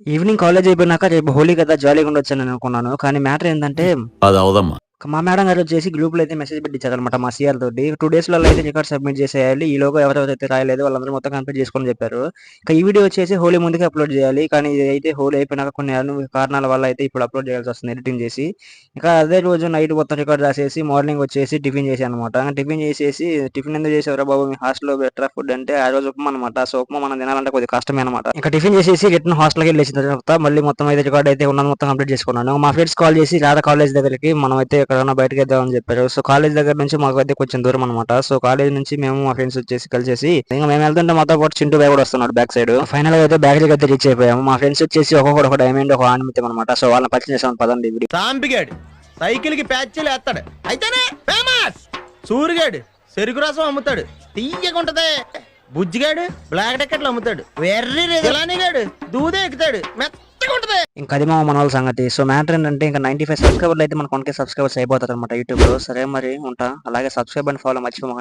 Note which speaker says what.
Speaker 1: Evening college అయిపోయినాక రేపు హోలీ కదా జాలీగా ఉండొచ్చని అనుకున్నాను. కానీ మ్యాటర్ ఏందంటే
Speaker 2: అది అవదమ్మా.
Speaker 1: మా మేడం గారు వచ్చేసి గ్రూప్‌లో అయితే మెసేజ్ పెట్టించారనమాట మా సీఆర్ తోటి. 2 డేస్‌లలో అయితే రికార్డ్ సబ్మిట్ చేసేయాలి. ఈలోగా ఎవరెవరైతే రాయలేదో వాళ్ళందరూ మొత్తం కంప్లీట్ చేసుకోమని చెప్పారు. ఇక ఈ వీడియో వచ్చేసి హోలీ ముందుకే అప్‌లోడ్ చేయాలి. కానీ ఇదైతే హోలీ అయిపోయినాక కొన్ని కారణాల వల్ల అయితే ఇప్పుడు అప్‌లోడ్ చేయాల్సొస్తుంది ఎడిటింగ్ చేసి. ఇక అదే రోజు నైట్ మొత్తం రికార్డ్ రాసేసి మార్నింగ్ వచ్చేసి టిఫిన్ చేశాననమాట. టిఫిన్ చేసేసి "టిఫిన్ ఎందుకు చేసావురా బాబు మీ హాస్టల్‌లో బెటరా ఫుడ్" అంటే ఆ రోజు ఉప్మా అనమాట. సో, ఉప్మా మనం తినాలంటే కొద్దిగా కష్టమే అనమాట. ఇక టిఫిన్ చేసేసి రిటర్న్ హాస్టల్‌కెళ్ళేసిన తర్వాత మళ్ళీ మొత్తం అయితే రికార్డ్ అయితే ఉన్నది మొత్తం కంప్లీట్ చేసుకున్నాను. మా ఫ్రెండ్స్ కాల్ చేసి "రారా కాలేజ్ దగ్గరికి మనమైతే ఎక్కడైనా బయటకెళ్దాం" అని చెప్పారు. సో, కాలేజ్ దగ్గర నుంచి మాకైతే కొంచెం దూరం అనమాట. సో, కాలేజ్ నుంచి మేము మా ఫ్రెండ్స్ వచ్చేసి కలిసేసి ఇంక మేము వెళ్తుంటే మాతో పాటు చింటూ బాయ్ కూడా వస్తున్నాడు బ్యాక్ సైడ్. ఫైనల్‌గా అయితే బేకరీకి అయితే రీచ్ అయిపోయాము. మా ఫ్రెండ్స్ వచ్చేసి ఒక్కొక్కడు ఒక డైమండ్ ఒక ఆణిముత్యం అనమాట. సో, వాళ్ళని పరిచయం చేసాం పదండి వీడియో.
Speaker 3: సాంపిగాడు సైకిల్ కి ప్యాచ్లు వేస్తాడు అయితేనే ఫేమస్. సూరిగాడు చెరుకు రసం అమ్ముతాడు తీయగా ఉంటది. బుజ్జిగాడు బ్లాక్ టికెట్లు అమ్ముతాడు. వెర్రి రేలానిగాడు దూదే ఎక్కుతాడు మెత్తగా ఉంటది.
Speaker 1: ఇంకా అది మా మన వాళ్ళ సంగతి. సో, మ్యాటర్ ఏంటంటే ఇంకా 95 సబ్స్క్రైబర్లు అయితే మనకు 1K సబ్స్క్రైబర్స్ అయిపోతారు అనమాట యూట్యూబ్‌లో. సరే మరి ఉంటా. అలాగే సబ్స్క్రైబ్ అండ్ ఫాలో మర్చిపోమాకండి.